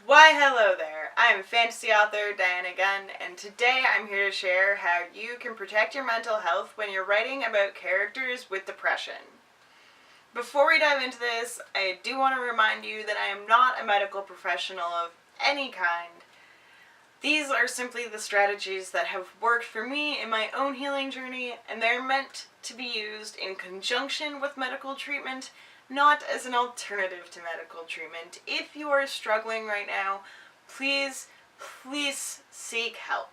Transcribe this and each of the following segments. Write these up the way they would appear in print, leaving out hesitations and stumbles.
Why hello there, I'm fantasy author Dianna Gunn, and today I'm here to share how you can protect your mental health when you're writing about characters with depression. Before we dive into this, I do want to remind you that I am not a medical professional of any kind. These are simply the strategies that have worked for me in my own healing journey, and they're meant to be used in conjunction with medical treatment, not as an alternative to medical treatment. If you are struggling right now, please seek help.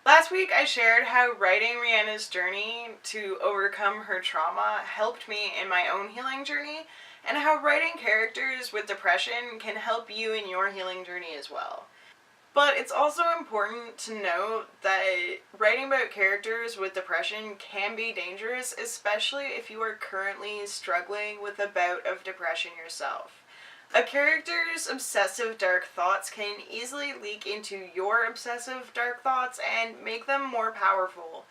Last week I shared how writing Riana's journey to overcome her trauma helped me in my own healing journey, and how writing characters with depression can help you in your healing journey as well. But it's also important to note that writing about characters with depression can be dangerous, especially if you are currently struggling with a bout of depression yourself. A character's obsessive dark thoughts can easily leak into your obsessive dark thoughts and make them more powerful,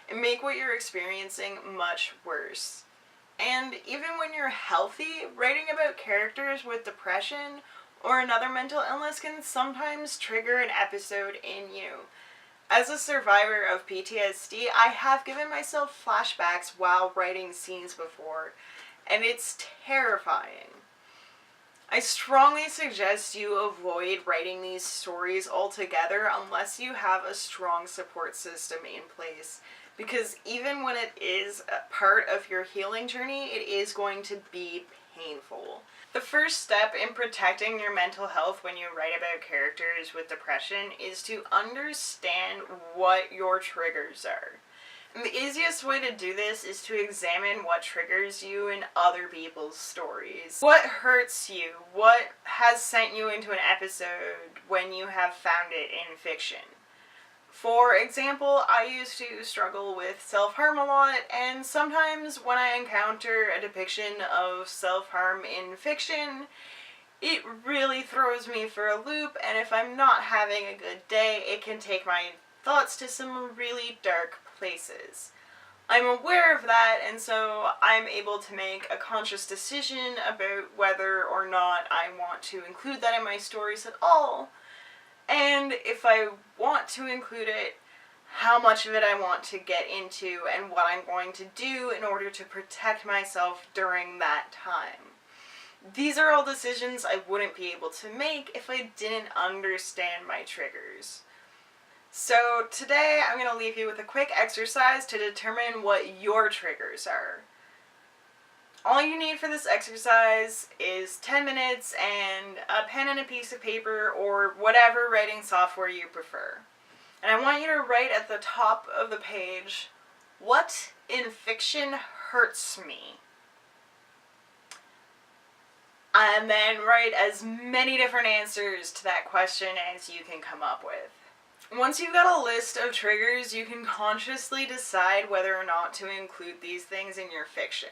and make what you're experiencing much worse. And even when you're healthy, writing about characters with depression or another mental illness can sometimes trigger an episode in you. As a survivor of PTSD, I have given myself flashbacks while writing scenes before, and it's terrifying. I strongly suggest you avoid writing these stories altogether unless you have a strong support system in place, because even when it is a part of your healing journey, it is going to be painful. The first step in protecting your mental health when you write about characters with depression is to understand what your triggers are. And the easiest way to do this is to examine what triggers you in other people's stories. What hurts you? What has sent you into an episode when you have found it in fiction? For example, I used to struggle with self-harm a lot, and sometimes when I encounter a depiction of self-harm in fiction, it really throws me for a loop, and if I'm not having a good day, it can take my thoughts to some really dark places. I'm aware of that, and so I'm able to make a conscious decision about whether or not I want to include that in my stories at all. And if I want to include it, how much of it I want to get into and what I'm going to do in order to protect myself during that time. These are all decisions I wouldn't be able to make if I didn't understand my triggers. So today I'm going to leave you with a quick exercise to determine what your triggers are. All you need for this exercise is 10 minutes and a pen and a piece of paper or whatever writing software you prefer. And I want you to write at the top of the page, "What in fiction hurts me?" And then write as many different answers to that question as you can come up with. Once you've got a list of triggers, you can consciously decide whether or not to include these things in your fiction.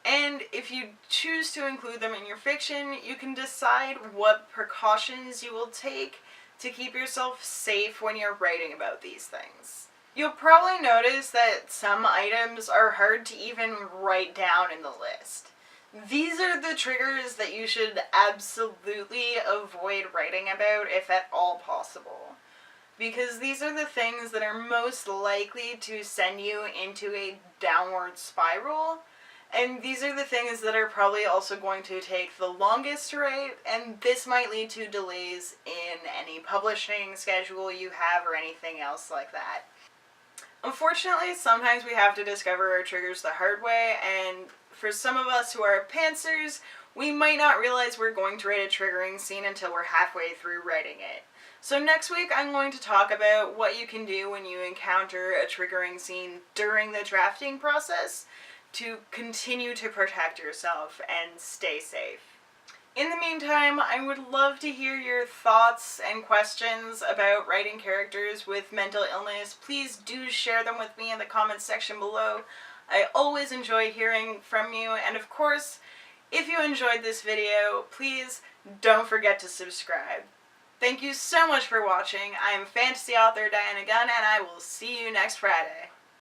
And if you choose to include them in your fiction, you can decide what precautions you will take to keep yourself safe when you're writing about these things. You'll probably notice that some items are hard to even write down in the list. These are the triggers that you should absolutely avoid writing about if at all possible, because these are the things that are most likely to send you into a downward spiral. And these are the things that are probably also going to take the longest to write, and this might lead to delays in any publishing schedule you have or anything else like that. Unfortunately, sometimes we have to discover our triggers the hard way, and for some of us who are pantsers, we might not realize we're going to write a triggering scene until we're halfway through writing it. So next week I'm going to talk about what you can do when you encounter a triggering scene during the drafting process to continue to protect yourself and stay safe. In the meantime, I would love to hear your thoughts and questions about writing characters with mental illness. Please do share them with me in the comments section below. I always enjoy hearing from you, and of course, if you enjoyed this video, please don't forget to subscribe. Thank you so much for watching. I am fantasy author Dianna Gunn, and I will see you next Friday.